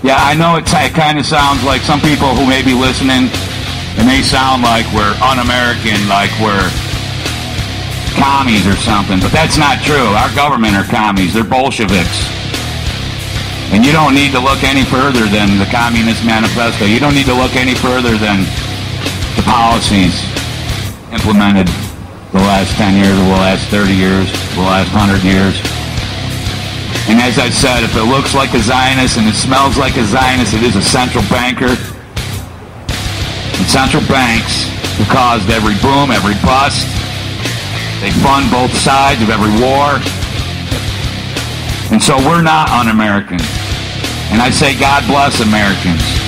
Yeah, I know it kind of sounds like some people who may be listening, it may sound like we're un-American, like we're commies or something, but that's not true. Our government are commies. They're Bolsheviks. And you don't need to look any further than the Communist Manifesto. You don't need to look any further than the policies implemented the last 10 years, or the last 30 years, the last 100 years. And as I said, if it looks like a Zionist and it smells like a Zionist, it is a central banker. And central banks have caused every boom, every bust. They fund both sides of every war. And so we're not un-American. And I say God bless Americans.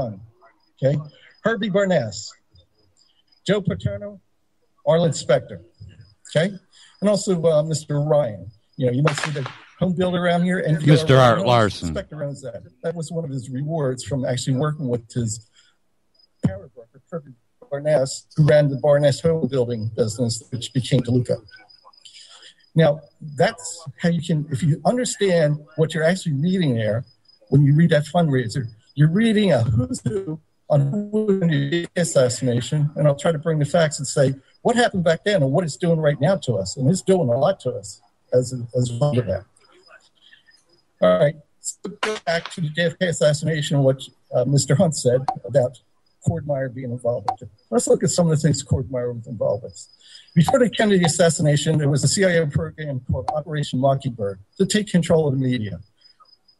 fun. Okay, Herbie Barness, Joe Paterno, Arlen Specter. Okay, and also Mr. Ryan. You might see the home builder around here. And Mr. Art Larson. Specter owns that. That was one of his rewards from actually working with his power broker, Herbie Barness, who ran the Barness home building business, which became DeLuca. Now, that's how you can, if you understand what you're actually reading there, when you read that fundraiser, you're reading a who's who on who the assassination, and I'll try to bring the facts and say what happened back then and what it's doing right now to us, and it's doing a lot to us as a result of that. All right, so go back to the JFK assassination and what Mr. Hunt said about Cordmeyer being involved with it. Let's look at some of the things Cordmeyer was involved with. Before the Kennedy assassination, there was a CIA program called Operation Mockingbird to take control of the media.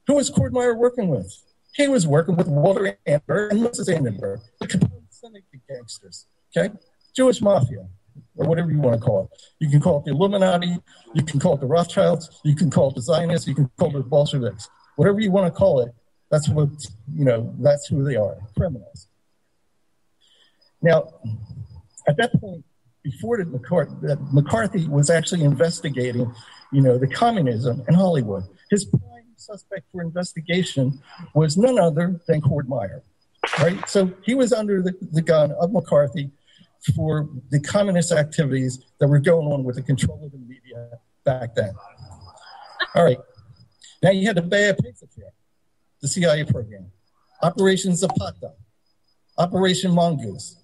Who was Cordmeyer working with? He was working with Walter Annenberg and Mrs. Annenberg, the Capone syndicate gangsters, okay? Jewish mafia, or whatever you want to call it. You can call it the Illuminati, you can call it the Rothschilds, you can call it the Zionists, you can call it the Bolsheviks. Whatever you want to call it, that's what, that's who they are, criminals. Now, at that point, before McCarthy was actually investigating, the communism in Hollywood. His prime suspect for investigation was none other than Cordmeyer, right? So he was under the gun of McCarthy for the communist activities that were going on with the control of the media back then. All right. Now you had the Bay of Pigs affair, the CIA program, Operation Zapata, Operation Mongoose.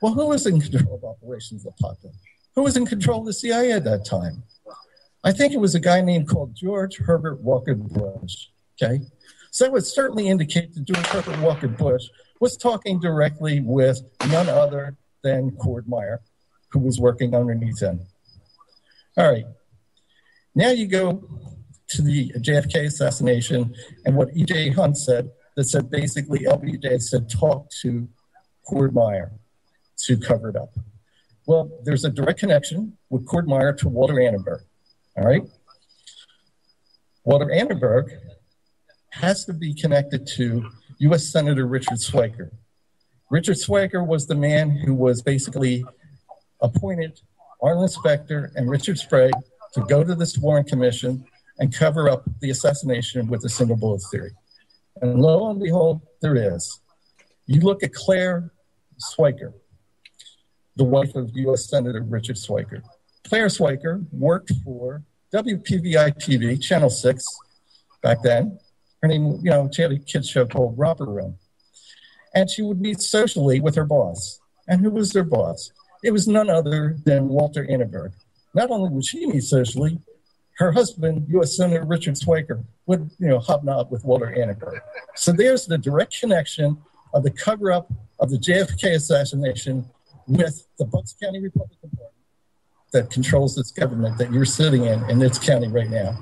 Well, who was in control of Operation Zapata? Who was in control of the CIA at that time? I think it was a guy named called George Herbert Walker Bush, okay? So it would certainly indicate that George Herbert Walker Bush was talking directly with none other than Cordmeyer, who was working underneath him. All right. Now you go to the JFK assassination and what E.J. Hunt said, that said basically LBJ said talk to Cordmeyer to cover it up. Well, there's a direct connection with Cordmeyer to Walter Annenberg. All right. Walter Annenberg has to be connected to U.S. Senator Richard Schweiker. Richard Schweiker was the man who was basically appointed Arlen Specter and Richard Sprague to go to this Warren Commission and cover up the assassination with the single bullet theory. And lo and behold, there is. You look at Claire Schweiker, the wife of U.S. Senator Richard Schweiker. Claire Schweiker worked for WPVI TV, Channel 6, back then. Her name, she had a kids show called Romper Room. And she would meet socially with her boss. And who was their boss? It was none other than Walter Annenberg. Not only would she meet socially, her husband, U.S. Senator Richard Schweiker, would, hobnob with Walter Annenberg. So there's the direct connection of the cover-up of the JFK assassination with the Bucks County Republican Party that controls this government that you're sitting in this county right now.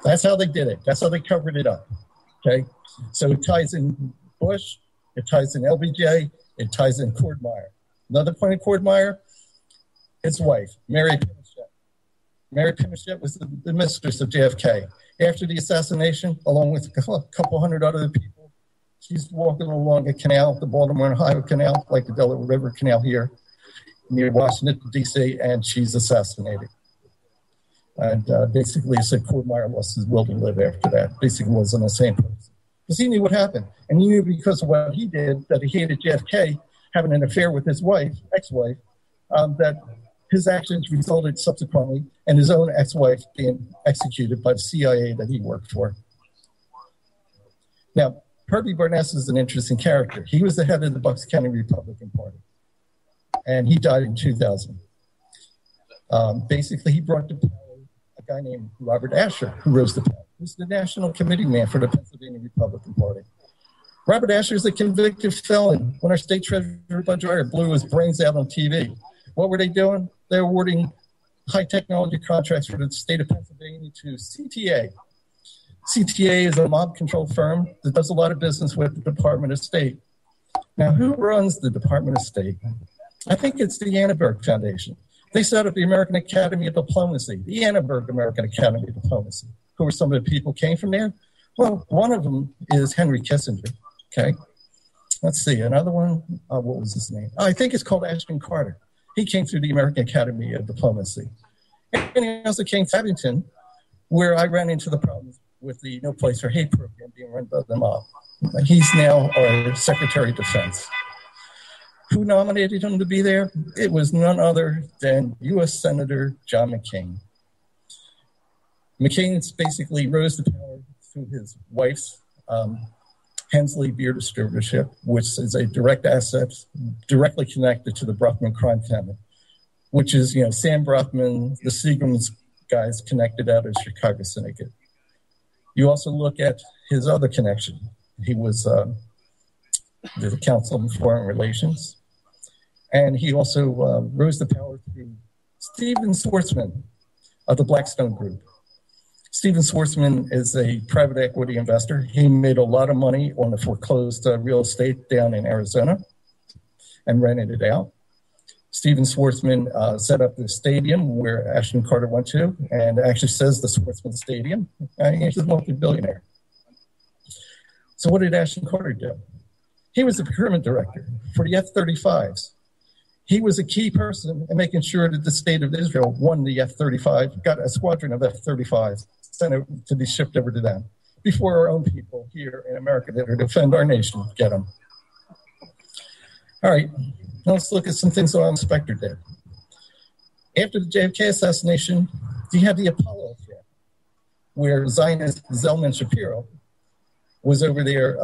That's how they did it. That's how they covered it up, okay? So it ties in Bush, it ties in LBJ, it ties in Cordmeyer. Another point of Cordmeyer, his wife, Mary Pinochet. Mary Pinochet was the mistress of JFK. After the assassination, along with a couple hundred other people, she's walking along a canal, the Baltimore and Ohio Canal, like the Delaware River Canal here, near Washington, D.C., and she's assassinated. And basically, said Cordmeyer lost his will to live after that. Basically, wasn't the same person. Because he knew what happened. And he knew because of what he did, that he hated JFK having an affair with his wife, ex-wife, that his actions resulted subsequently in his own ex-wife being executed by the CIA that he worked for. Now, Herbie Barness is an interesting character. He was the head of the Bucks County Republican Party. And he died in 2000. Basically, he brought to power a guy named Robert Asher, who rose to power. He was the national committee man for the Pennsylvania Republican Party. Robert Asher is a convicted felon. When our state treasurer, Bud Dwyer, blew his brains out on TV, what were they doing? They were awarding high technology contracts for the state of Pennsylvania to CTA. CTA is a mob-controlled firm that does a lot of business with the Department of State. Now, who runs the Department of State? I think it's the Annenberg Foundation. They set up the American Academy of Diplomacy, the Annenberg American Academy of Diplomacy. Who were some of the people who came from there? Well, one of them is Henry Kissinger, okay? Let's see, another one. What was his name? I think it's called Ashton Carter. He came through the American Academy of Diplomacy. And he also came to Abington, where I ran into the problems with the No Place for Hate program being run by the mob. He's now our Secretary of Defense. Who nominated him to be there? It was none other than U.S. Senator John McCain. McCain basically rose to power through his wife's Hensley Beer Distributorship, which is a direct asset directly connected to the Brockman crime family, which is, Sam Brockman, the Seagram's guys connected out of Chicago syndicate. You also look at his other connection. He was the Council on Foreign Relations. And he also rose to power through Stephen Schwarzman of the Blackstone Group. Stephen Schwarzman is a private equity investor. He made a lot of money on the foreclosed real estate down in Arizona and rented it out. Stephen Schwarzman set up the stadium where Ashton Carter went to, and actually says the Schwarzman Stadium. He's a multi-billionaire. So what did Ashton Carter do? He was the procurement director for the F-35s. He was a key person in making sure that the state of Israel won the F-35, got a squadron of F-35s sent it to be shipped over to them before our own people here in America that are to defend our nation get them. All right, now let's look at some things that Inspector did. After the JFK assassination, you had the Apollo affair, where Zionist Zelman Shapiro was over there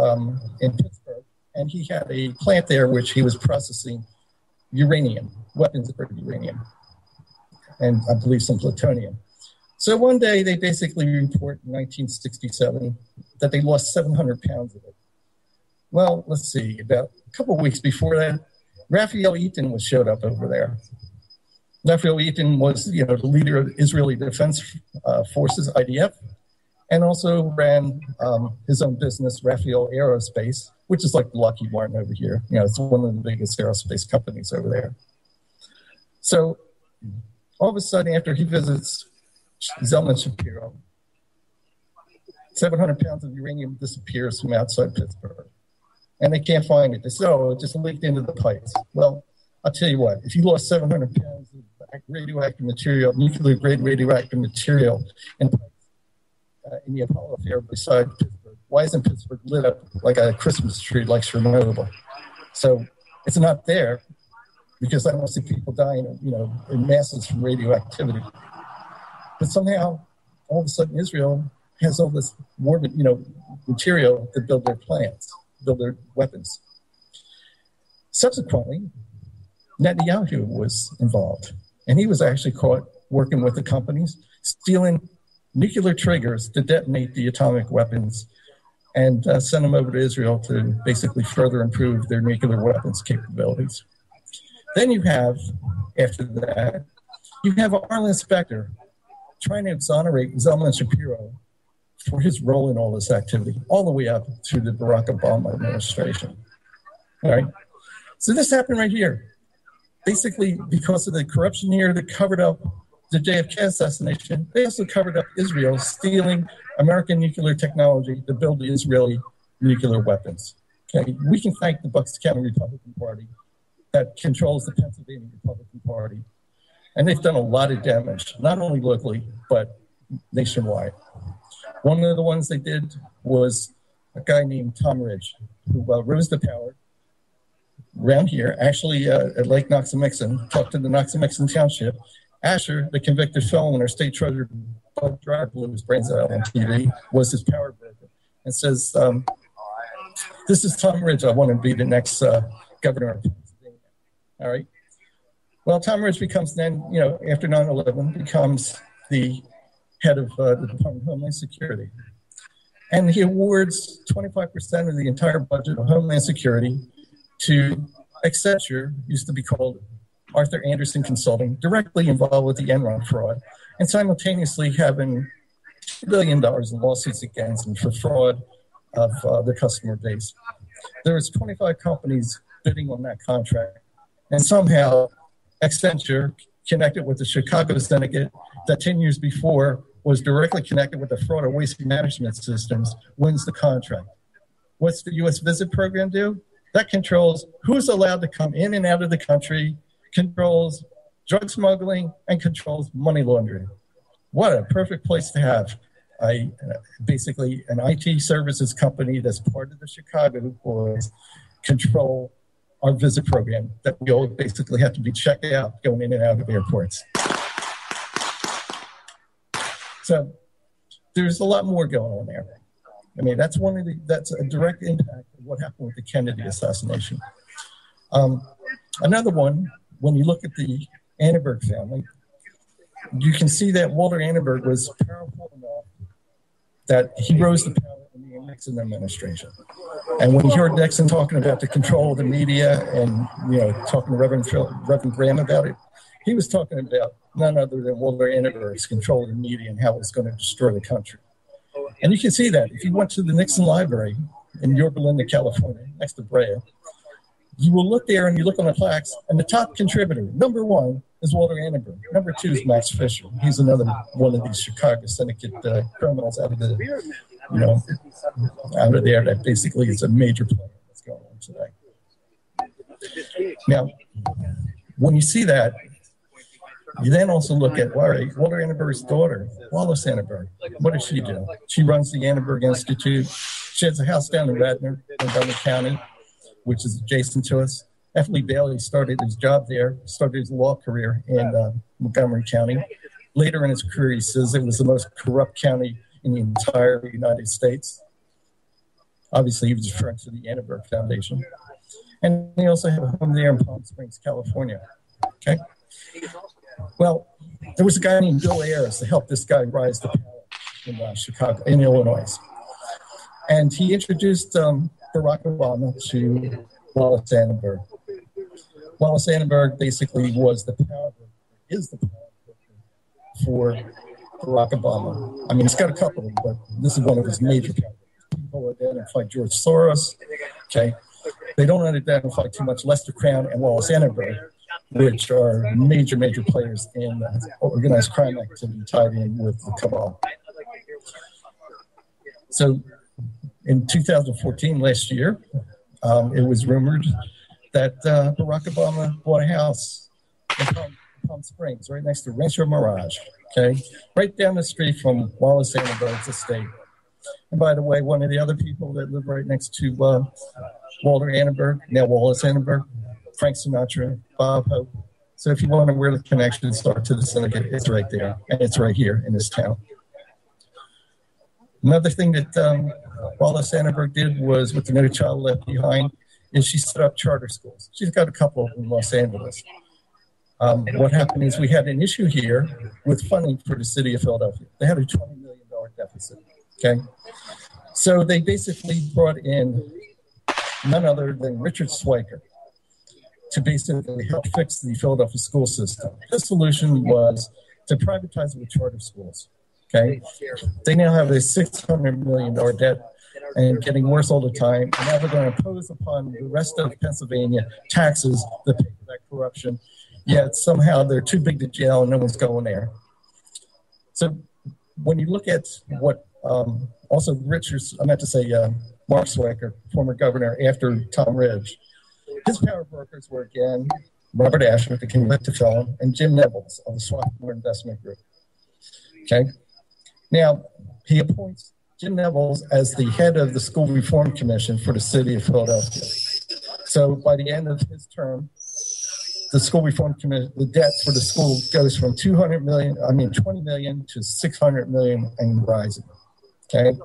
in Pittsburgh, and he had a plant there which he was processing uranium, weapons grade uranium, and I believe some plutonium. So one day they basically report in 1967 that they lost 700 pounds of it. Well, let's see, about a couple of weeks before that, Raphael Eitan showed up over there. Raphael Eitan was, the leader of Israeli Defense Forces, IDF, and also ran his own business, Raphael Aerospace, which is like Lockheed Martin over here. It's one of the biggest aerospace companies over there. So all of a sudden, after he visits Zelman Shapiro, 700 pounds of uranium disappears from outside Pittsburgh. And they can't find it. They say, it just leaked into the pipes. Well, I'll tell you what, if you lost 700 pounds of radioactive material, nuclear-grade radioactive material in the Apollo affair beside Pittsburgh, why isn't Pittsburgh lit up like a Christmas tree like Chernobyl? So it's not there because I don't see people dying, in masses from radioactivity. But somehow, all of a sudden, Israel has all this war, material to build their plants, build their weapons. Subsequently, Netanyahu was involved, and he was actually caught working with the companies, stealing nuclear triggers to detonate the atomic weapons and send them over to Israel to basically further improve their nuclear weapons capabilities. Then you have, after that, you have Arlen Specter trying to exonerate Zelman Shapiro for his role in all this activity, all the way up to the Barack Obama administration. All right. So this happened right here. Basically, because of the corruption here that covered up the JFK assassination, they also covered up Israel stealing American nuclear technology to build the Israeli nuclear weapons. Okay, we can thank the Bucks County Republican Party that controls the Pennsylvania Republican Party, and they've done a lot of damage, not only locally, but nationwide. One of the ones they did was a guy named Tom Ridge, who rose to power around here, actually at Lake Noxamixon, talked to the Noxamixon Township. Asher, the convicted felon, our state treasurer, Bud Dreier, blew his brains out on TV, was his power broker, and says, this is Tom Ridge. I want to be the next governor of Pennsylvania. All right. Well, Tom Ridge becomes then, after 9/11, becomes the head of the Department of Homeland Security. And he awards 25% of the entire budget of Homeland Security to Accenture, used to be called Arthur Anderson Consulting, directly involved with the Enron fraud, and simultaneously having $2 billion in lawsuits against them for fraud of their customer base. There was 25 companies bidding on that contract, and somehow Accenture, connected with the Chicago syndicate that 10 years before was directly connected with the fraud of waste management systems, wins the contract. What's the U.S. Visit Program do? That controls who's allowed to come in and out of the country, controls drug smuggling, and controls money laundering. What a perfect place to have basically an IT services company that's part of the Chicago boys control our visit program that we all basically have to be checked out going in and out of airports. So there's a lot more going on there. I mean, that's a direct impact of what happened with the Kennedy assassination. Another one, when you look at the Annenberg family, you can see that Walter Annenberg was powerful enough that he rose to power in the Nixon administration. And when you heard Nixon talking about the control of the media and, talking to Reverend Graham about it, he was talking about none other than Walter Annenberg's control of the media and how it was going to destroy the country. And you can see that if you went to the Nixon Library in Yorba Linda, California, next to Brea, you will look there and you look on the plaques, and the top contributor, number one, is Walter Annenberg. Number two is Max Fisher. He's another one of these Chicago syndicate criminals out of there that basically is a major player that's going on today. Now, when you see that, you then also look at Walter Annenberg's daughter, Wallace Annenberg. What does she do? She runs the Annenberg Institute. She has a house down in Radnor, Montgomery County, which is adjacent to us. F. Lee Bailey started his job there, started his law career in Montgomery County. Later in his career, he says it was the most corrupt county in the entire United States. Obviously, he was referring to the Annenberg Foundation. And they also have a home there in Palm Springs, California. Okay. Well, there was a guy named Bill Ayers to help this guy rise to power in Illinois. And he introduced Barack Obama to Wallace Annenberg. Wallace Annenberg basically is the power for Barack Obama. I mean, he's got a couple of them, but this is one of his major powers. People identify George Soros. Okay. They don't identify too much Lester Crown and Wallace Annenberg, which are major players in organized crime activity tied in with the cabal. So in 2014, last year, it was rumored that Barack Obama bought a house in Palm Springs, right next to Rancho Mirage, okay? Right down the street from Wallace Annenberg's estate. And by the way, one of the other people that live right next to Walter Annenberg, now Wallace Annenberg, Frank Sinatra, Bob Hope. So if you want to where the connections start to the syndicate, it's right there, and it's right here in this town. Another thing that Wallace Annenberg did was, with the No Child Left Behind, is she set up charter schools. She's got a couple in Los Angeles. What happened is we had an issue here with funding for the city of Philadelphia. They had a $20 million deficit, okay? So they basically brought in none other than Richard Swiker to basically help fix the Philadelphia school system. The solution was to privatize it with charter schools, okay? They now have a $600 million debt and getting worse all the time. And now they're going to impose upon the rest of Pennsylvania taxes that pay for that corruption. Yet somehow they're too big to jail and no one's going there. So when you look at what also Mark Swiker, former governor after Tom Ridge, his power brokers were, again, Robert Asher, the convicted felon, and Jim Nevels of the Swarthmore Investment Group. Okay? Now, he appoints Jim Nevels as the head of the School Reform Commission for the city of Philadelphia. So by the end of his term, the School Reform Commission, the debt for the school goes from $20 million to $600 million and rising. Okay?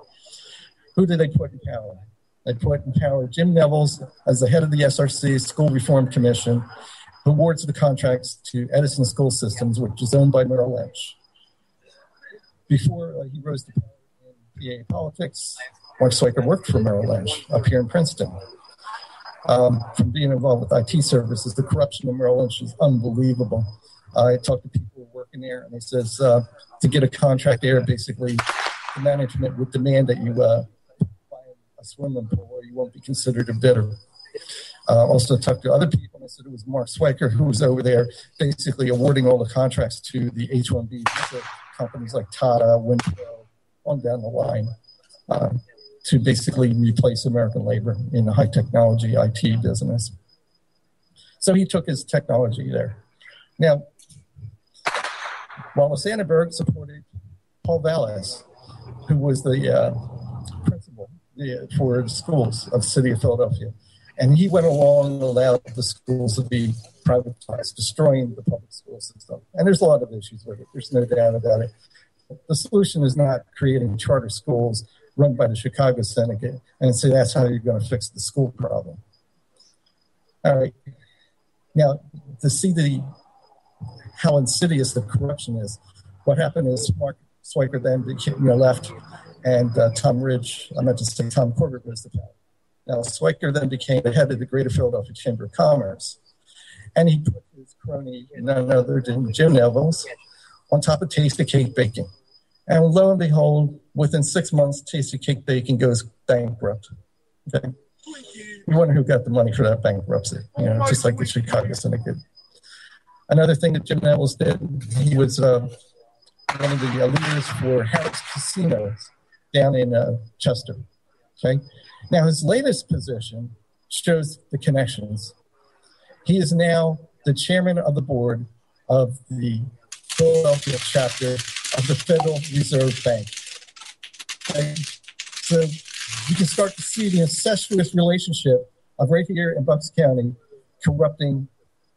Who did they put in power? They put in power Jim Nevels as the head of the SRC, School Reform Commission, who awards the contracts to Edison School Systems, which is owned by Merrill Lynch. Before he rose to power in PA politics, Mark Swiker worked for Merrill Lynch up here in Princeton. From being involved with IT services, the corruption in Merrill Lynch is unbelievable. I talked to people who are working there, and they says to get a contract there, basically the management would demand that you buy a swimming pool or you won't be considered a bidder. Also talked to other people, and I said it was Mark Swiker who was over there basically awarding all the contracts to the H-1B companies like Tata, Winco, on down the line, to basically replace American labor in the high technology IT business. So he took his technology there. Now, Wallace Annenberg supported Paul Vallis, who was the principal for the schools of the city of Philadelphia. And he went along and allowed the schools to be privatized, destroying the public school system. And there's a lot of issues with it. There's no doubt about it. The solution is not creating charter schools run by the Chicago Syndicate and say that's how you're going to fix the school problem. All right. Now, to see how insidious the corruption is, what happened is Mark Swiker then left, and Tom Ridge, I meant to say Tom Corbett, was the power. Now, Swiker then became the head of the Greater Philadelphia Chamber of Commerce, and he put his crony, none other than Jim Nevels, on top of Tasty Cake Baking. And lo and behold, within 6 months, Tasty Cake Baking goes bankrupt. Okay, you wonder who got the money for that bankruptcy, just like the Chicago Syndicate. Another thing that Jim Nevels did, he was one of the leaders for Harris Casinos down in Chester. Okay, now his latest position shows the connections. He is now the chairman of the board of the Philadelphia chapter of the Federal Reserve Bank. Okay? So you can start to see the incestuous relationship of right here in Bucks County corrupting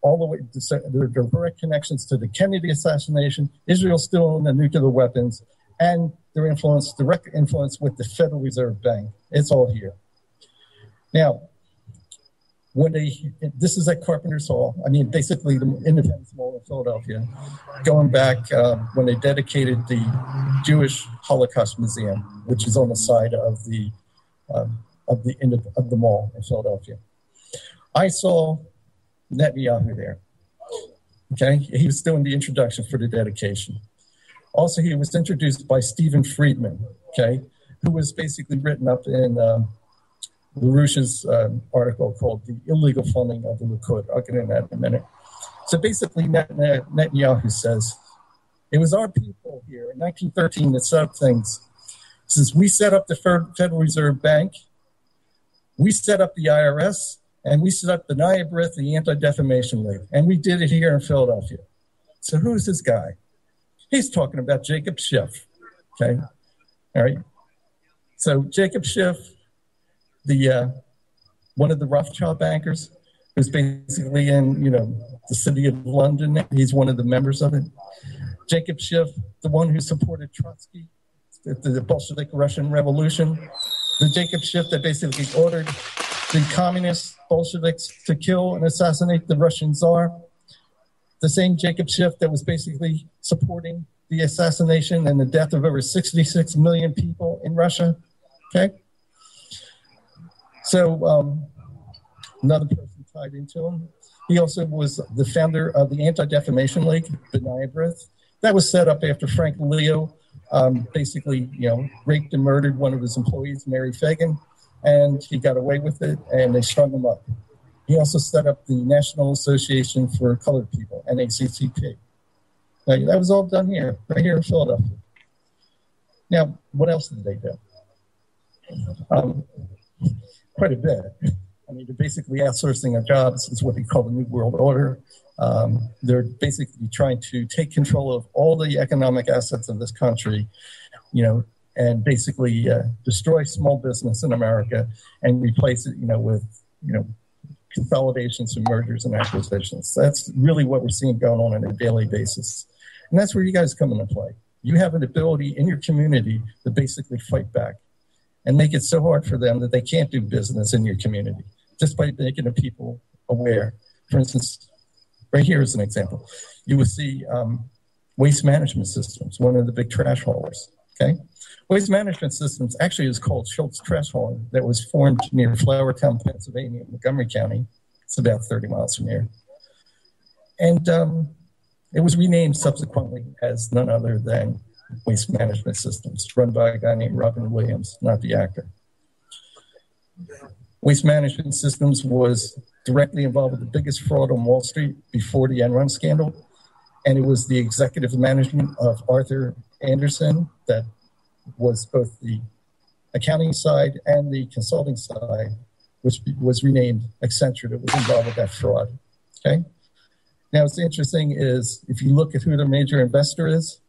all the way to their direct connections to the Kennedy assassination, Israel still in the nuclear weapons, and their direct influence with the Federal Reserve Bank. It's all here. Now, this is at Carpenter's Hall. I mean, basically the Independence Mall in Philadelphia, going back when they dedicated the Jewish Holocaust Museum, which is on the side of the mall in Philadelphia. I saw Netanyahu there. Okay, he was doing the introduction for the dedication. Also, he was introduced by Stephen Friedman. Okay, who was basically written up in LaRouche's article called "The Illegal Funding of the Likud." I'll get into that in a minute. So basically, Netanyahu says it was our people here in 1913 that set up things. Since we set up the Federal Reserve Bank, we set up the IRS. And we set up the NIABRIT, the Anti-Defamation League. And we did it here in Philadelphia. So who's this guy? He's talking about Jacob Schiff. Okay. All right. So Jacob Schiff, one of the Rothschild bankers, who's basically in, the city of London. He's one of the members of it. Jacob Schiff, the one who supported Trotsky, the Bolshevik Russian Revolution. The Jacob Schiff that basically ordered the communist Bolsheviks to kill and assassinate the Russian Tsar. The same Jacob Schiff that was basically supporting the assassination and the death of over 66 million people in Russia. Okay? So another person tied into him. He also was the founder of the Anti-Defamation League, the NIABRIT. That was set up after Frank Leo basically, raped and murdered one of his employees, Mary Fagan. And he got away with it, and they strung him up. He also set up the National Association for Colored People, NACCP. That was all done here, right here in Philadelphia. Now, what else did they do? Quite a bit. I mean, they're basically outsourcing of jobs is what they call the New World Order. They're basically trying to take control of all the economic assets of this country, and basically destroy small business in America and replace it, with, consolidations and mergers and acquisitions. That's really what we're seeing going on a daily basis. And that's where you guys come into play. You have an ability in your community to basically fight back and make it so hard for them that they can't do business in your community just by making the people aware. For instance, right here is an example. You will see Waste Management Systems, one of the big trash haulers, okay? Waste Management Systems actually is called Schultz Trash Hauling that was formed near Flourtown, Pennsylvania, Montgomery County. It's about 30 miles from here. And it was renamed subsequently as none other than Waste Management Systems, run by a guy named Robin Williams, not the actor. Waste Management Systems was directly involved with the biggest fraud on Wall Street before the Enron scandal. And it was the executive management of Arthur Anderson that was both the accounting side and the consulting side, which was renamed Accenture, that was involved with that fraud. Okay. Now, what's interesting is if you look at who the major investor is,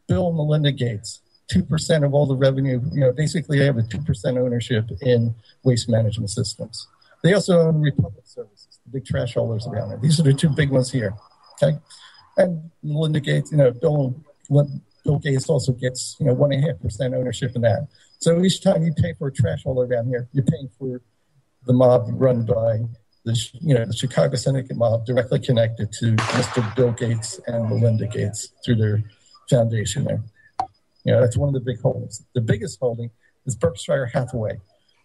Bill and Melinda Gates, 2% of all the revenue. Basically, they have a 2% ownership in waste management systems. They also own Republic Services, the big trash haulers around there. These are the two big ones here. Okay. And Melinda Gates, Bill Gates also gets, 1.5% ownership in that. So each time you pay for a trash hauler around here, you're paying for the mob run by the Chicago syndicate mob, directly connected to Mr. Bill Gates and Melinda Gates through their foundation there. That's one of the big holdings. The biggest holding is Berkshire Hathaway,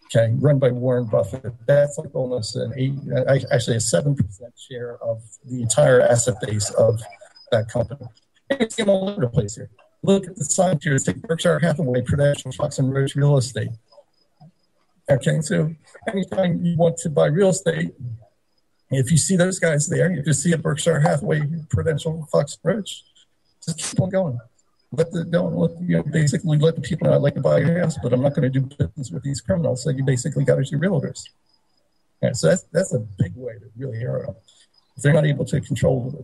okay, run by Warren Buffett. That's like almost a 7% share of the entire asset base of that company. And you see them all over the place here. Look at the sign here. Take Berkshire Hathaway, Prudential, Fox and Roach Real Estate. Okay, so anytime you want to buy real estate, if you see those guys there, you just see a Berkshire Hathaway, Prudential, Fox and Roach. Just keep on going. Basically let the people know I'd like to buy your house, but I'm not going to do business with these criminals. So you basically got as your realtors. Yeah, so that's a big way to really hurt them. If they're not able to control,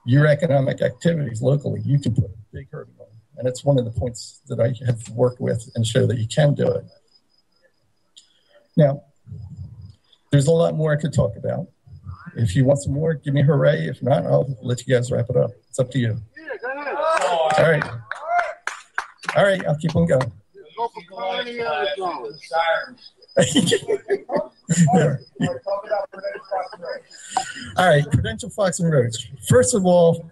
your economic activities locally, you can put a big hurt on them. And it's one of the points that I have worked with and show that you can do it. Now, there's a lot more I could talk about. If you want some more, give me a hooray. If not, I'll let you guys wrap it up. It's up to you. All right, I'll keep on going. All right, Prudential, Fox and Roach. First of all,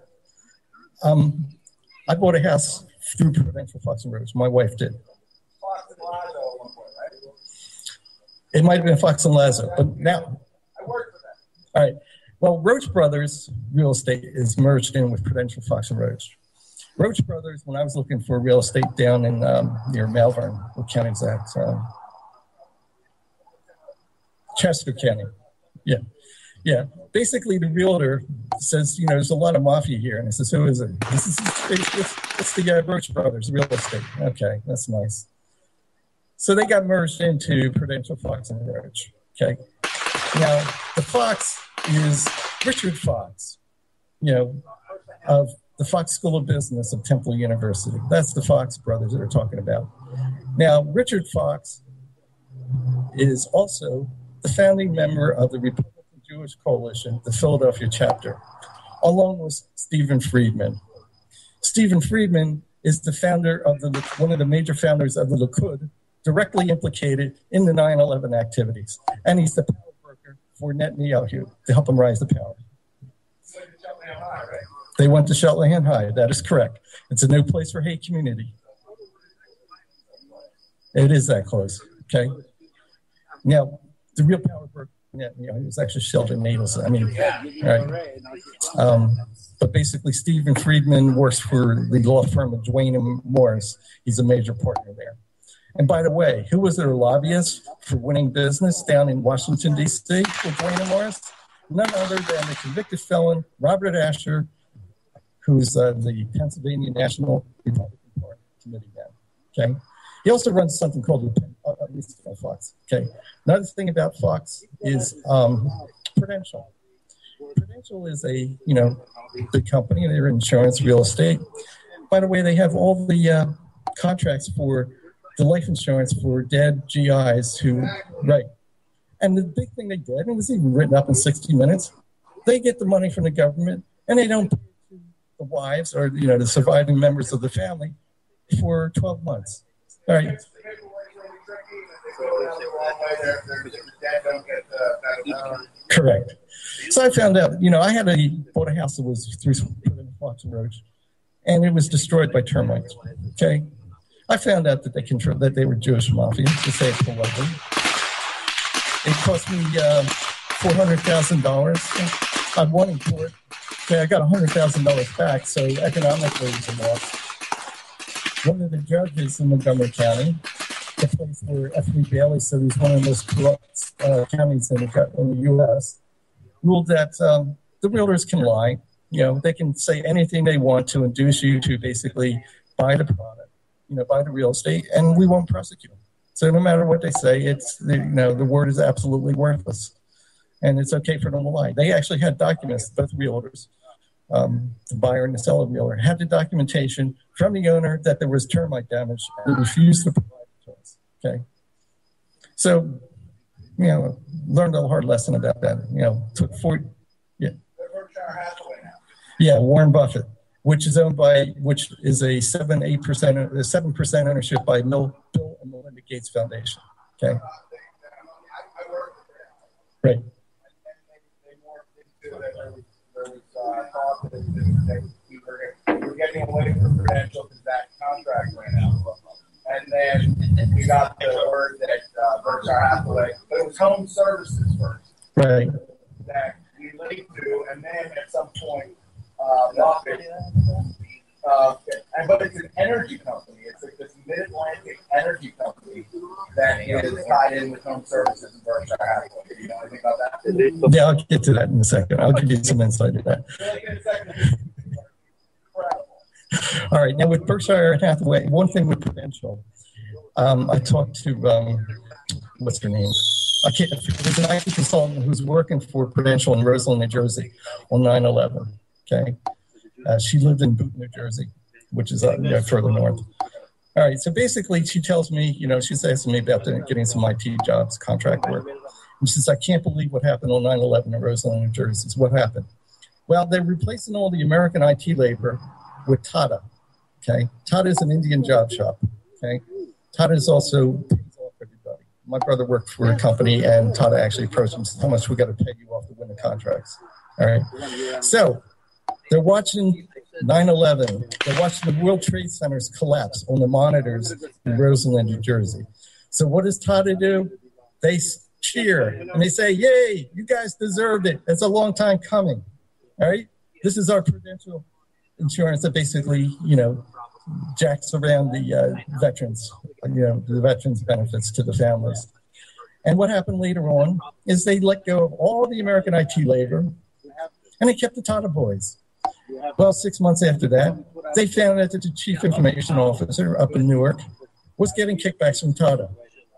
I bought a house through Prudential, Fox and Roach. My wife did. It might have been Fox and Lazo, but now. All right. Well, Roach Brothers Real Estate is merged in with Prudential, Fox and Roach. Roach Brothers, when I was looking for real estate down in near Malvern, what county is that? Chester County. Yeah. Basically, the realtor says, there's a lot of mafia here. And I says, who is it? It's the Roach Brothers Real Estate. Okay, that's nice. So they got merged into Prudential, Fox and Roach. Okay. Now, the Fox is Richard Fox, of the Fox School of Business of Temple University. That's the Fox brothers that we're talking about. Now, Richard Fox is also the founding member of the Republican Jewish Coalition, the Philadelphia chapter, along with Stephen Friedman. Stephen Friedman is the founder of one of the major founders of the Likud, directly implicated in the 9/11 activities. And he's the power broker for Netanyahu to help him rise to power. They went to Shetland High. That is correct. It's a no place for hate community. It is that close. Okay. Now, the real power broker for Netanyahu was actually Sheldon Nadelson. Right. But basically, Stephen Friedman works for the law firm of Duane and Morris. He's a major partner there. And by the way, who was their lobbyist for winning business down in Washington, D.C. with Duane and Morris? None other than the convicted felon, Robert Asher, who's the Pennsylvania National Republican Party committee man. Okay. He also runs something called Fox. Okay. Another thing about Fox is Prudential. Prudential is a big company. They're insurance, real estate. By the way, they have all the contracts for the life insurance for dead GIs right. And the big thing they did, and it was even written up in 60 Minutes, they get the money from the government and they don't pay to the wives or, the surviving members of the family for 12 months. All right. Correct. So I found out, I bought a house that was through Fox and Roach, and it was destroyed by termites. Okay. I found out that they were Jewish mafia, to say it politely. It cost me $400,000. I won in court. Okay, I got $100,000 back, so economically it was a loss. One of the judges in Montgomery County, the place where F.B. Bailey said he's one of the most corrupt counties in the U.S., ruled that the realtors can lie. They can say anything they want to induce you to basically buy the product, buy the real estate, and we won't prosecute them. So no matter what they say, it's, you know, the word is absolutely worthless. And it's okay for them to lie. They actually had documents, both realtors, the buyer and the seller realtor, had the documentation from the owner that there was termite damage and refused to provide it to us. Okay. So, you know, learned a hard lesson about that. You know, took 40, yeah. Yeah, Warren Buffett, which is owned by, which is a 7% ownership by Bill and Melinda Gates Foundation. Okay. Right. We were getting away from Prudential because that contract ran out. And then we got the word that Berkshire Hathaway, but it was home services first. Right. That we linked to, and then at some point, Buffett, but it's an energy company. It's like this mid-Atlantic energy company that is tied in with home services and Berkshire Hathaway. Do you know anything about that? Yeah, I'll get to that in a second. I'll give you some insight to that. All right. Now, with Berkshire Hathaway, one thing with Prudential, I talked to, what's her name? There's an IT consultant who's working for Prudential in Roseland, New Jersey on 9/11. Okay. She lived in Boot, New Jersey, which is further north. All right. So basically, she tells me, you know, she's asking me about getting some IT jobs, contract work. And she says, I can't believe what happened on 9/11 in Roseland, New Jersey. So what happened? Well, they're replacing all the American IT labor with Tata. Okay. Tata is an Indian job shop. Okay. Tata is also pays off everybody. My brother worked for a company, and Tata actually approached him and said, how much we got to pay you off to win the contracts? All right. So they're watching 9/11. They're watching the World Trade Centers collapse on the monitors in Roseland, New Jersey. So what does Tata do? They cheer and they say, yay, you guys deserved it. It's a long time coming. All right. This is our Prudential insurance that basically, you know, jacks around the veterans, you know, the veterans benefits to the families. And what happened later on is they let go of all the American IT labor and they kept the Tata boys. Well, 6 months after that, they found out that the chief information officer up in Newark was getting kickbacks from Tata.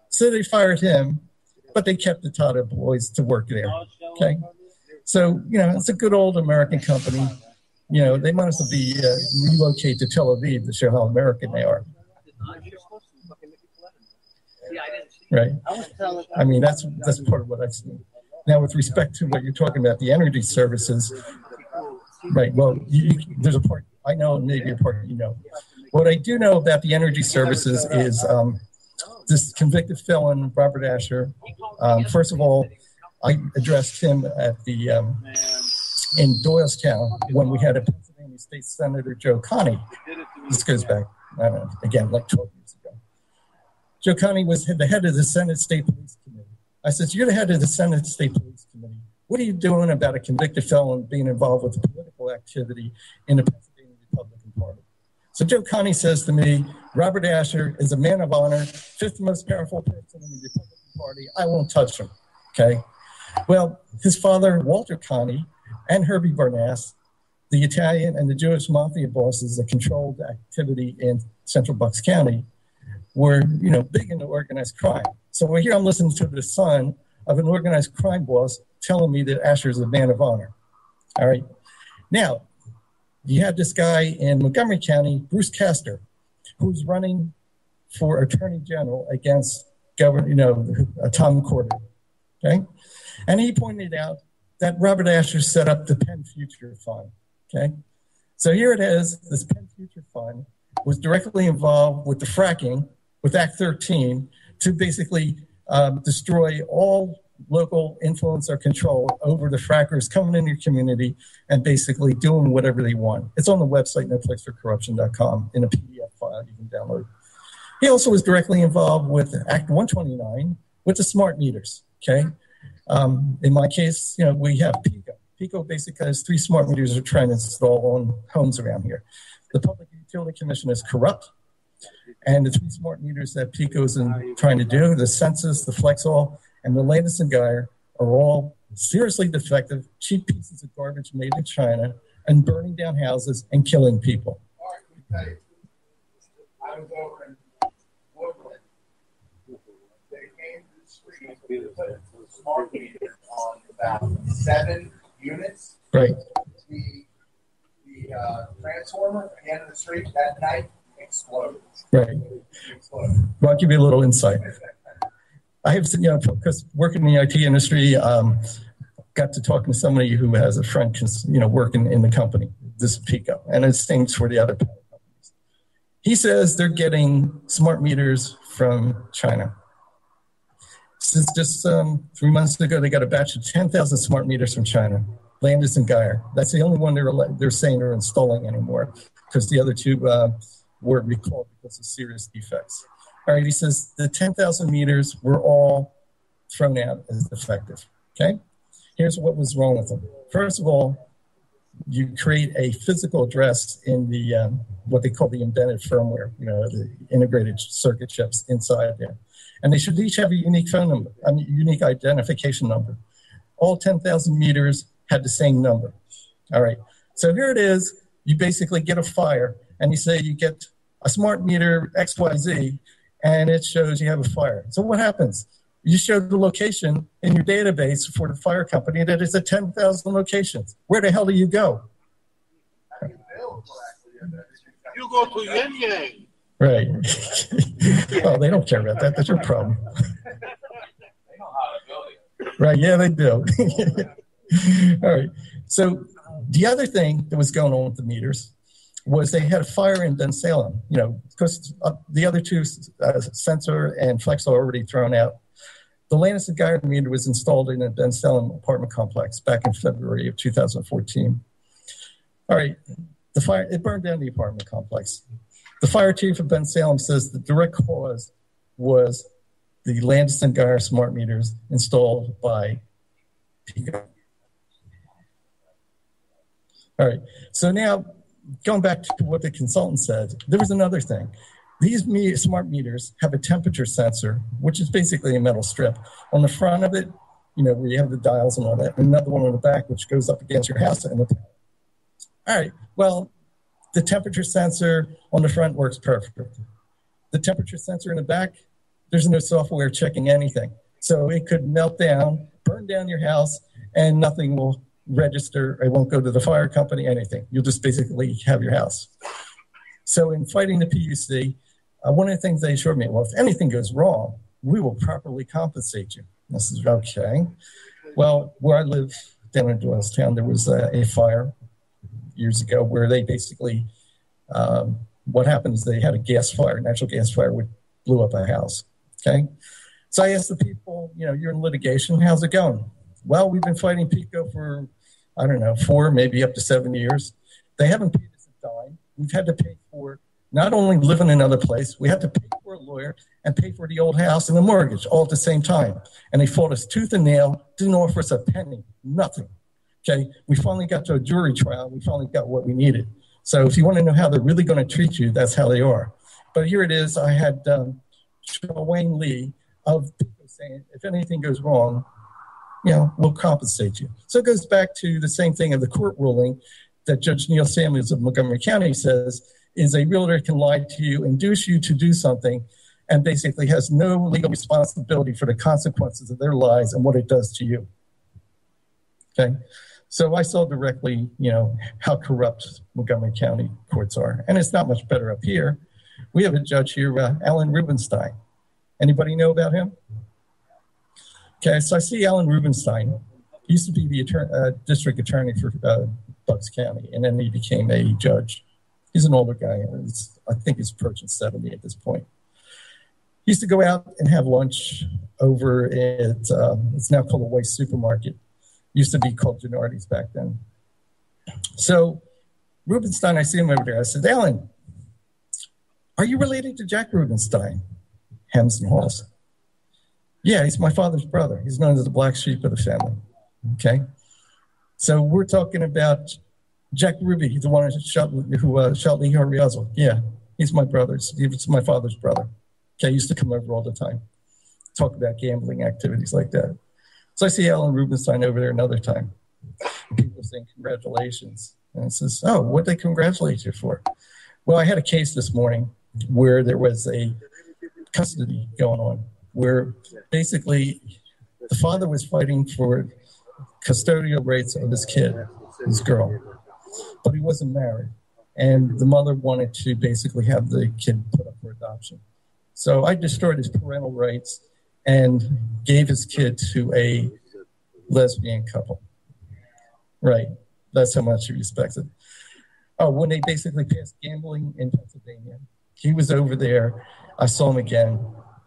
So they fired him, but they kept the Tata boys to work there. Okay. So, you know, it's a good old American company. You know, they might as well be relocate to Tel Aviv to show how American they are. Right. I mean, that's part of what I've seen. Now, with respect to what you're talking about, the energy services, right, well, there's a part I know, and maybe a part you know. What I do know about the energy services is this convicted felon, Robert Asher. First of all, I addressed him at the in Doylestown when we had a Pennsylvania State Senator, Joe Connie. This goes back, I don't know, again, like 12 years ago. Joe Connie was the head of the Senate State Police Committee. I said, you're the head of the Senate State Police Committee. What are you doing about a convicted felon being involved with political activity in the Pennsylvania Republican Party? So Joe Connie says to me, Robert Asher is a man of honor, fifth most powerful person in the Republican Party. I won't touch him. Okay. Well, his father, Walter Connie, and Herbie Bernass, the Italian and the Jewish mafia bosses that controlled activity in Central Bucks County, were, you know, big into organized crime. So here I'm listening to the son of an organized crime boss telling me that Asher is a man of honor. All right. Now, you have this guy in Montgomery County, Bruce Castor, who's running for Attorney General against Governor, you know, Tom Cordon. Okay. And he pointed out that Robert Asher set up the Penn Future Fund. Okay. So here it is. This Penn Future Fund was directly involved with the fracking, with Act 13, to basically destroy all local influence or control over the frackers coming in your community and basically doing whatever they want. It's on the website, noplaceforcorruption.com, in a PDF file you can download. He also was directly involved with Act 129 with the smart meters. Okay. In my case, you know, we have PICO. PICO basically has 3 smart meters we're trying to install on homes around here. The Public Utility Commission is corrupt, and the 3 smart meters that PICO is trying to do, the Census, the Flexall, and the latest in Geyer, are all seriously defective, cheap pieces of garbage made in China, and burning down houses and killing people. I was over in Woodland street to put smart meters on about 7 units. Right. The transformer at the end of the street that night exploded. Right. Well, I'll give you a little insight. I have, because working in the IT industry, got to talking to somebody who has a friend, working in the company, this Pico, and it's things for the other power companies. He says they're getting smart meters from China. Since just 3 months ago, they got a batch of 10,000 smart meters from China. Landis and Geyer. That's the only one they're saying they're installing anymore, because the other two were recalled because of serious defects. All right, he says the 10,000 meters were all thrown out as defective. Okay, here's what was wrong with them. First of all, you create a physical address in the what they call the embedded firmware, the integrated circuit chips inside there, and they should each have a unique phone number, unique identification number. All 10,000 meters had the same number. All right, so here it is. You basically get a fire, and you say you get a smart meter XYZ, and it shows you have a fire. So what happens? You show the location in your database for the fire company that it's at 10,000 locations. Where the hell do you go? You go to JJink. Right. Well, they don't care about that. That's your problem. They know how to build it. Right. Yeah, they do. All right. So the other thing that was going on with the meters was they had a fire in Bensalem, because the other two, sensor and Flex, are already thrown out. The Landis and Geyer meter was installed in a Bensalem apartment complex back in February of 2014. All right, the fire, it burned down the apartment complex. The fire chief of Bensalem says the direct cause was the Landis and Geyer smart meters installed by Pico. All right, so now going back to what the consultant said, there was another thing. These smart meters have a temperature sensor, which is basically a metal strip. On the front of it, where you have the dials and all that, and another one on the back, which goes up against your house. All right, well, the temperature sensor on the front works perfect. The temperature sensor in the back, there's no software checking anything. So it could melt down, burn down your house, and nothing will register. It won't go to the fire company, anything. You'll just basically have your house. So in fighting the PUC, one of the things they assured me, well, if anything goes wrong, we will properly compensate you. I said, okay. Well, where I live down in Doylestown, there was a fire years ago where they basically, what happened is they had a gas fire, natural gas fire, which blew up a house. Okay. So I asked the people, you're in litigation, how's it going? Well, we've been fighting Pico for, 4, maybe up to 7 years. They haven't paid us a dime. We've had to pay for not only living in another place, we had to pay for a lawyer and pay for the old house and the mortgage all at the same time. And they fought us tooth and nail, didn't offer us a penny, nothing. Okay, we finally got to a jury trial. We finally got what we needed. So if you want to know how they're really going to treat you, that's how they are. But here it is. I had Wayne Lee of people saying, if anything goes wrong, we'll compensate you. So it goes back to the same thing of the court ruling that Judge Neil Samuels of Montgomery County says is a realtor can lie to you, induce you to do something, and basically has no legal responsibility for the consequences of their lies and what it does to you. Okay? So I saw directly, how corrupt Montgomery County courts are. And it's not much better up here. We have a judge here, Alan Rubenstein. Anybody know about him? Okay, so I see Alan Rubenstein. He used to be the district attorney for Bucks County, and then he became a judge. He's an older guy. I think he's approaching 70 at this point. He used to go out and have lunch over at, it's now called a Weiss Supermarket. Used to be called Gennardi's back then. So Rubenstein, I see him over there. I said, Alan, are you related to Jack Rubenstein? Hems and Halls. Yeah, he's my father's brother. He's known as the black sheep of the family. Okay. So we're talking about Jack Ruby. He's the one who shot Lee Harvey Oswald. Yeah, he's my brother. He's my father's brother. Okay, he used to come over all the time, talk about gambling activities like that. So I see Alan Rubenstein over there another time. People saying congratulations. And it says, oh, what'd they congratulate you for? Well, I had a case this morning where there was a custody going on where basically the father was fighting for custodial rights of his kid, his girl, but he wasn't married. And the mother wanted to basically have the kid put up for adoption. So I destroyed his parental rights and gave his kid to a lesbian couple. Right. That's how much he respected. Oh, when they basically passed gambling in Pennsylvania, he was over there. I saw him again,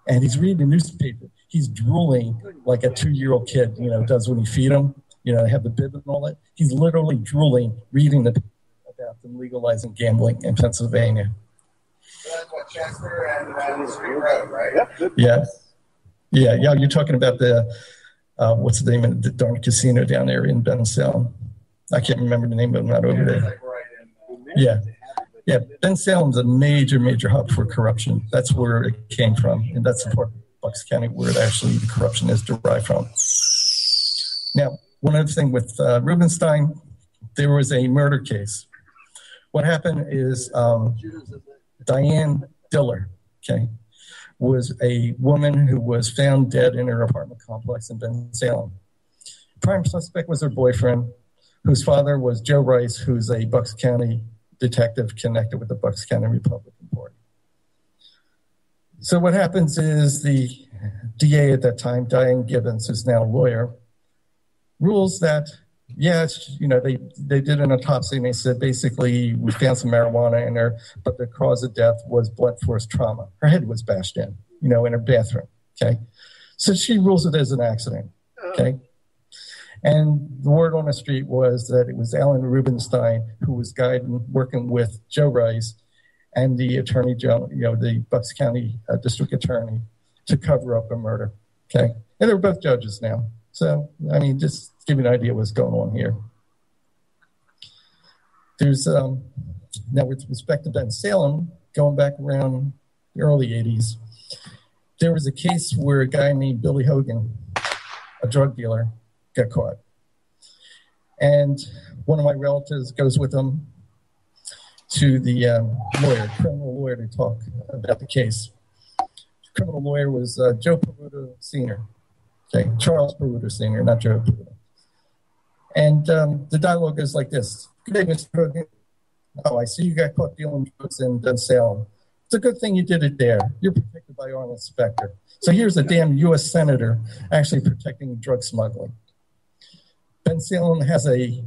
and he's reading the newspaper. He's drooling like a 2-year-old kid, does when you feed him. They have the bib and all that. He's literally drooling, reading the paper about them legalizing gambling in Pennsylvania. So that's what, Chester and Street Road, right? Yeah. Yeah. You're talking about the, what's the name of the darn casino down there in Bensalem? I can't remember the name of it. I'm not over there. Like right in, Yeah. Bensalem's a major, major hub for corruption. That's where it came from. And that's the part of Bucks County where actually the corruption is derived from. Now, one other thing with Rubenstein, there was a murder case. What happened is Diane Diller, was a woman who was found dead in her apartment complex in Bensalem. Prime suspect was her boyfriend, whose father was Joe Rice, who's a Bucks County detective connected with the Bucks County Republican Party. So what happens is the DA at that time, Diane Gibbons, who's now a lawyer, rules that, they did an autopsy and they said basically we found some marijuana in her, but the cause of death was blunt force trauma. Her head was bashed in, in her bathroom, So she rules it as an accident, And the word on the street was that it was Alan Rubenstein who was working with Joe Rice and the attorney general, the Bucks County district attorney, to cover up a murder. And they're both judges now. So, just to give you an idea what's going on here. There's, now with respect to Bensalem, going back around the early 80s, there was a case where a guy named Billy Hogan, a drug dealer, got caught. And one of my relatives goes with him to the criminal lawyer, to talk about the case. The criminal lawyer was Joe Peruto Sr., Charles Peruto Sr., not Joe Peruto. And the dialogue goes like this. Good day, Mr. Hogan. Oh, I see you got caught dealing drugs in Bensalem. It's a good thing you did it there. You're protected by our inspector. So here's a damn U.S. senator actually protecting drug smuggling. Bensalem has a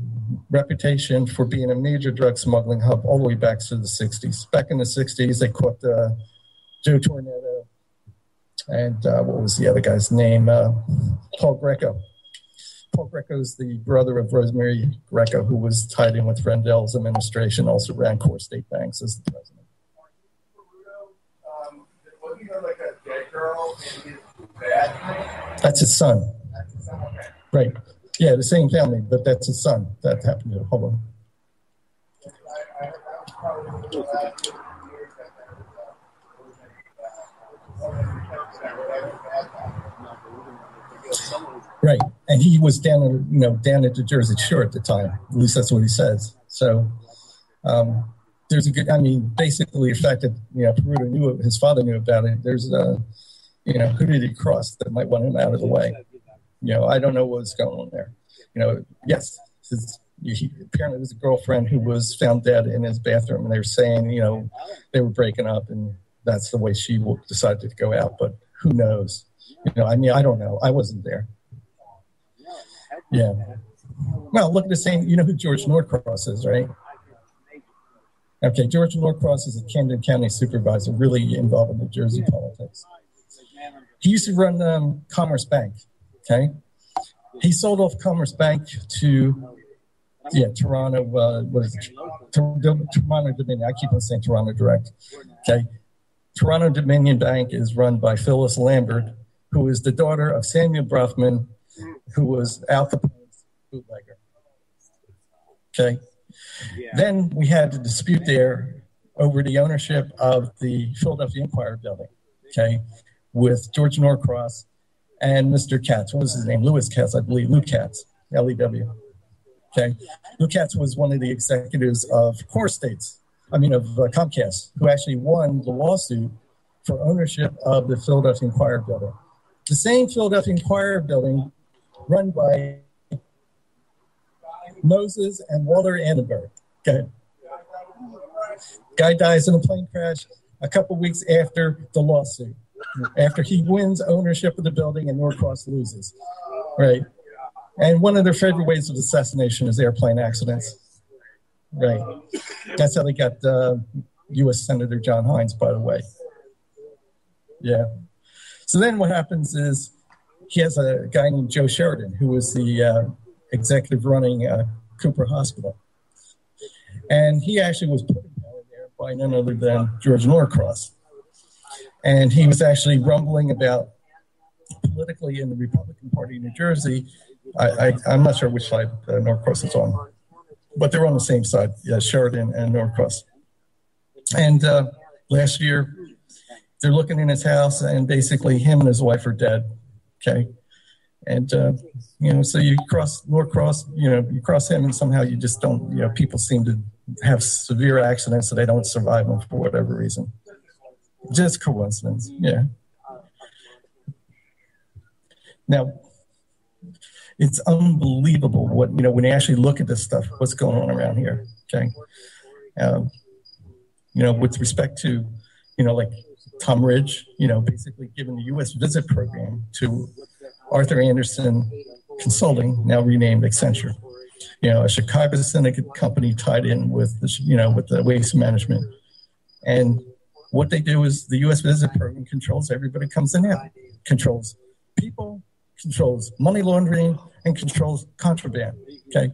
reputation for being a major drug smuggling hub all the way back to the 60s. Back in the 60s, they caught Joe Tornado and what was the other guy's name? Paul Greco. Paul Greco's the brother of Rosemary Greco, who was tied in with Rendel's administration, also ran Core State Banks as the president. Was he like a dead girl in his bed? That's his son. That's his son, okay. Right. Yeah, the same family, but that's his son. That happened to hold on. I heard that was probably the last years Right, and he was down at the Jersey Shore at the time. At least that's what he says. So there's a good. Basically, the fact that Peruto his father knew about it. There's who did he cross that might want him out of the way? I don't know what's going on there. Yes, apparently it was a girlfriend who was found dead in his bathroom, and they were saying they were breaking up, and that's the way she decided to go out. But who knows? I don't know. I wasn't there. Yeah. Well, look at the same. You know who George Norcross is, right? Okay, George Norcross is a Camden County supervisor, really involved in New Jersey politics. He used to run Commerce Bank. Okay, he sold off Commerce Bank to Toronto. What is it? Toronto Dominion. I keep on saying Toronto Direct. Okay, Toronto Dominion Bank is run by Phyllis Lambert, who is the daughter of Samuel Brofman, who was Al Capone's bootlegger. Okay. Yeah. Then we had a dispute there over the ownership of the Philadelphia Inquirer building, with George Norcross and Mr. Katz. What was his name? Lewis Katz, I believe. Lou Katz, L-E-W. Lou Katz was one of the executives of Comcast, who actually won the lawsuit for ownership of the Philadelphia Inquirer building. The same Philadelphia Inquirer building run by Moses and Walter Annenberg. Okay. Guy dies in a plane crash a couple weeks after the lawsuit, after he wins ownership of the building and Norcross loses. Right. And one of their favorite ways of assassination is airplane accidents. Right. That's how they got U.S. Senator John Hines, by the way. Yeah. So then what happens is he has a guy named Joe Sheridan, who was the executive running Cooper Hospital. And he actually was put in power there by none other than George Norcross. And he was actually rumbling about politically in the Republican Party in New Jersey. I'm not sure which side Norcross is on, but they're on the same side, Sheridan and Norcross. And last year, they're looking in his house, and basically him and his wife are dead. Okay. And, so you cross Norcross, you cross him, and somehow you just don't, people seem to have severe accidents, so they don't survive them for whatever reason. Just coincidence. Yeah. Now, it's unbelievable what, when you actually look at this stuff, what's going on around here. Okay. With respect to, like Tom Ridge, basically giving the U.S. visit program to Arthur Anderson Consulting, now renamed Accenture. A Chicago syndicate company tied in with the waste management. And what they do is the U.S. visit program controls everybody comes in out, controls people, controls money laundering, and controls contraband. Okay.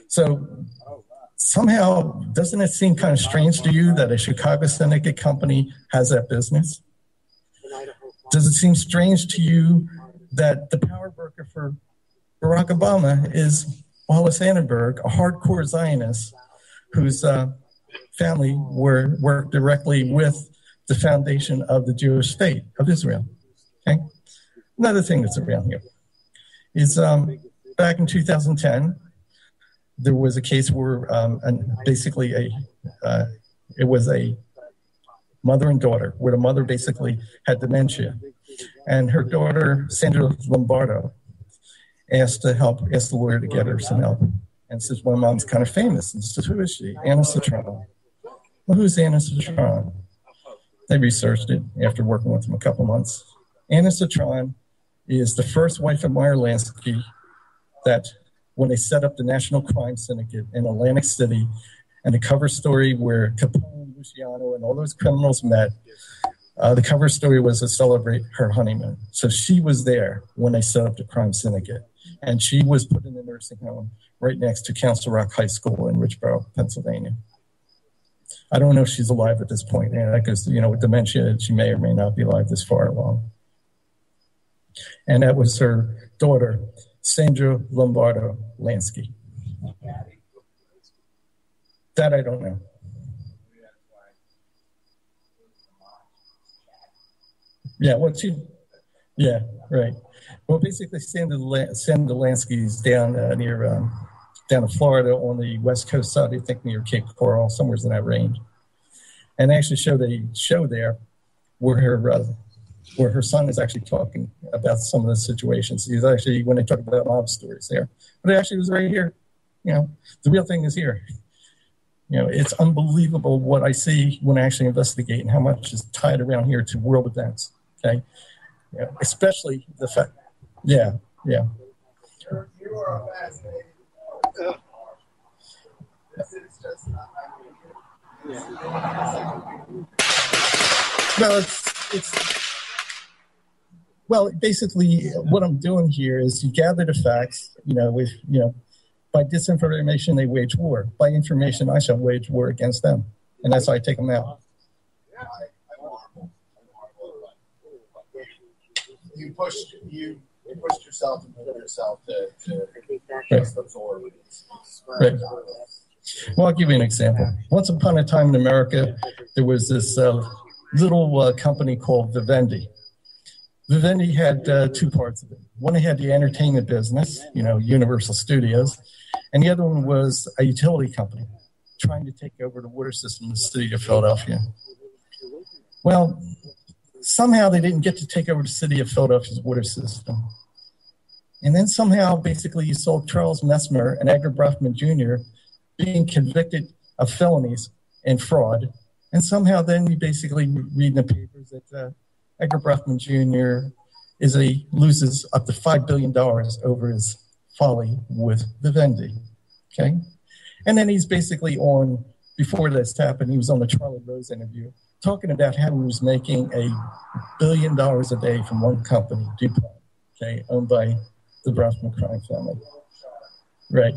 So somehow, doesn't it seem kind of strange to you that a Chicago syndicate company has that business? Does it seem strange to you that the power broker for Barack Obama is Wallace Annenberg, a hardcore Zionist whose family worked directly with the foundation of the Jewish state of Israel? Okay. Another thing that's around here is back in 2010, there was a case where it was a mother and daughter, where the mother basically had dementia. And her daughter, Sandra Lombardo, asked the lawyer to get her some help. And says, my mom's kind of famous. And says, who is she? Anna Citron. Well, who's Anna Citron? They researched it after working with them a couple months. Anna Citron is the first wife of Meyer Lansky that when they set up the National Crime Syndicate in Atlantic City, and the cover story where Capone, Luciano, and all those criminals met, the cover story was to celebrate her honeymoon. So she was there when they set up the crime syndicate. And she was put in a nursing home right next to Council Rock High School in Richboro, Pennsylvania. I don't know if she's alive at this point. Because, with dementia, she may or may not be alive this far along. And that was her daughter, Sandra Lombardo Lansky. That I don't know. Yeah, yeah, right. Well, basically, Sandra Lansky's down down in Florida on the west coast side, I think near Cape Coral, somewhere in that range. And they actually showed a show there where her son is actually talking about some of the situations. He's actually, when they talk about mob stories there, but it actually was right here. The real thing is here. It's unbelievable what I see when I actually investigate and how much is tied around here to world events. Okay. Especially the fact. Yeah. You are fascinating. This is just not Well, basically, what I'm doing here is you gather the facts. By disinformation they wage war. By information, I shall wage war against them, and that's how I take them out. You pushed yourself and moved yourself to just absorb. Right. Well, I'll give you an example. Once upon a time in America, there was this little company called Vivendi. Vivendi had two parts of it. One, it had the entertainment business, Universal Studios, and the other one was a utility company trying to take over the water system in the city of Philadelphia. Well, somehow they didn't get to take over the city of Philadelphia's water system. And then somehow, basically, you saw Charles Messmer and Edgar Bruffman Jr. being convicted of felonies and fraud. And somehow then we basically read in the papers that Edgar Bruffman Jr. loses up to $5 billion over his folly with Vivendi, okay? And then he's basically on, before this happened, he was on the Charlie Rose interview, talking about how he was making $1 billion a day from one company, DuPont, okay, owned by the Bruffman crime family. Right.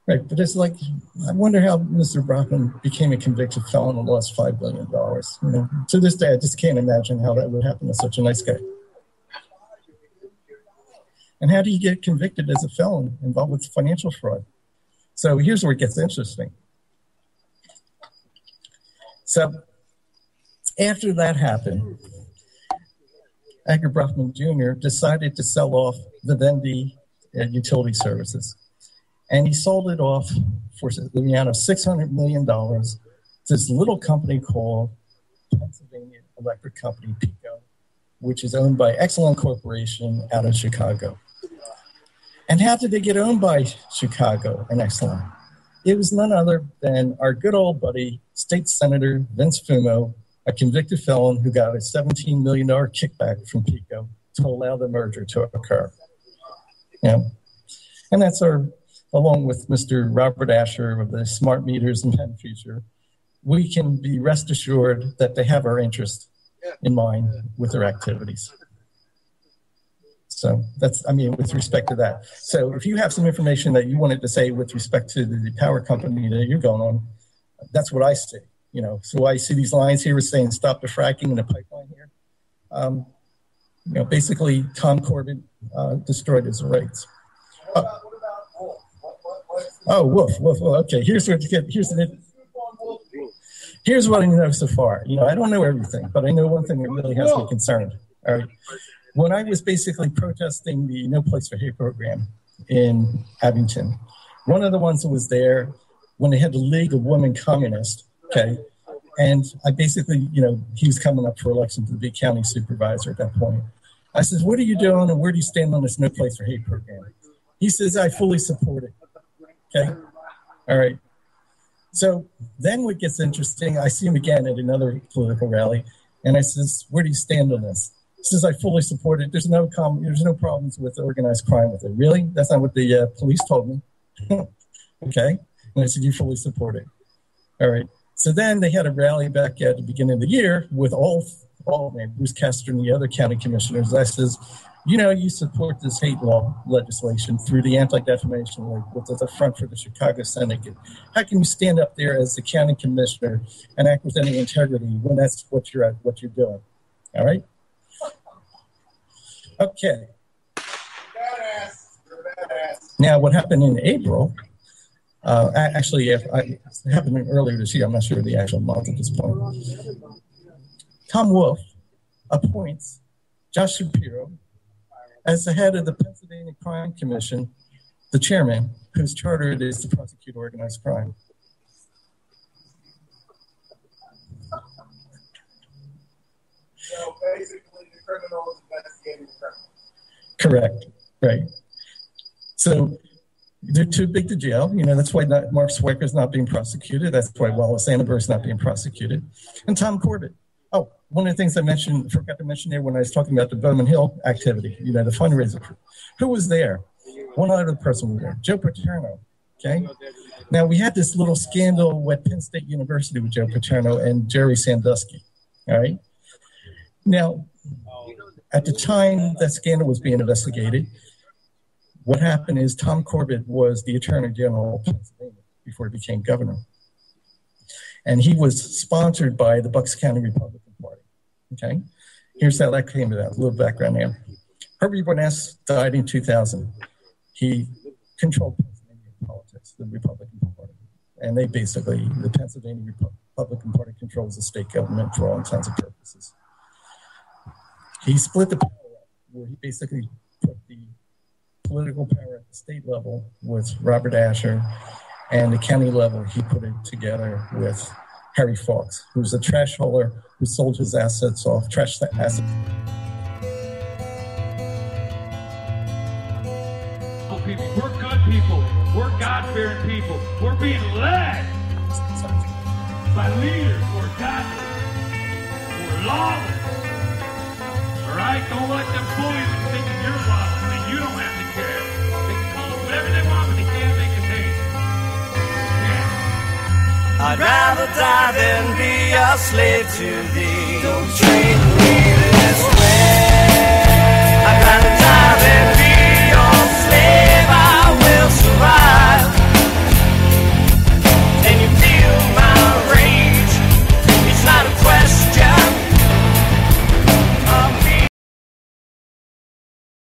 Right, but it's like, I wonder how Mr. Bruffman became a convicted felon and lost $5 billion. You know, to this day, I just can't imagine how that would happen to such a nice guy. And how do you get convicted as a felon involved with financial fraud? So here's where it gets interesting. So after that happened, Edgar Bruffman Jr. decided to sell off Vivendi Utility Services. And he sold it off for the amount of $600 million to this little company called Pennsylvania Electric Company, PECO, which is owned by Exelon Corporation out of Chicago. And how did they get owned by Chicago and Exelon? It was none other than our good old buddy, State Senator Vince Fumo, a convicted felon who got a $17 million kickback from PECO to allow the merger to occur. Yeah. And that's along with Mr. Robert Asher of the Smart Meters and Penn Future, we can be rest assured that they have our interest in mind with their activities. So that's, I mean, with respect to that. So if you have some information that you wanted to say with respect to the power company that you're going on, that's what I see. You know, so I see these lines here saying stop the fracking in the pipeline here. You know, basically Tom Corbett destroyed his rights. Wolf. Okay, here's what I know so far. You know, I don't know everything, but I know one thing that really has me concerned. All right. When I was basically protesting the No Place for Hate program in Abington, one of the ones that was there when they had the League of Women Communists, okay, and I basically, you know, he was coming up for election to be county supervisor at that point. I said, what are you doing and where do you stand on this No Place for Hate program? He says, I fully support it. Okay. All right. So then what gets interesting, I see him again at another political rally, and I says, where do you stand on this? He says, I fully support it. There's no problems with organized crime with it. Really? That's not what the police told me. Okay. And I said, you fully support it. All right. So then they had a rally back at the beginning of the year with all Bruce Castor and the other county commissioners. I says, you know, you support this hate law legislation through the anti-defamation league with the front for the Chicago Syndicate. How can you stand up there as the county commissioner and act with any integrity when that's what you're doing? All right. Okay. Now, what happened in April? Actually, it happened earlier this year. I'm not sure the actual month at this point. Tom Wolf appoints Josh Shapiro as the head of the Pennsylvania Crime Commission, the chairman, whose charter it is to prosecute organized crime. So basically, the criminal is investigating the criminal. Correct. Right. So they're too big to jail. You know, that's why Mark Swicker is not being prosecuted. That's why Wallace Annenberg is not being prosecuted. And Tom Corbett. Oh, one of the things I forgot to mention there when I was talking about the Bowman Hill activity, you know, the fundraiser. Who was there? One other person was there, Joe Paterno. Okay. Now, we had this little scandal at Penn State University with Joe Paterno and Jerry Sandusky. All right. Now, at the time that scandal was being investigated, what happened is Tom Corbett was the Attorney General of Pennsylvania before he became governor. And he was sponsored by the Bucks County Republican Party. Okay? Here's how that came about, a little background there. Herbie Boness died in 2000. He controlled Pennsylvania politics, the Republican Party. And they basically, the Pennsylvania Republican Party controls the state government for all intents and purposes. He split the power up, where he basically put the political power at the state level with Robert Asher, and the county level, he put it together with Harry Fox, who was a trash hauler who sold his assets off, trash assets. People. We're good people. We're God-fearing people. We're being led by leaders who are godly, who are lawless. All right? Don't let them fool you into thinking you're lawless and you don't have to care. They can call it whatever they want, but they can't make a change. Yeah. I'd rather die than be a slave to thee. Don't treat me this way.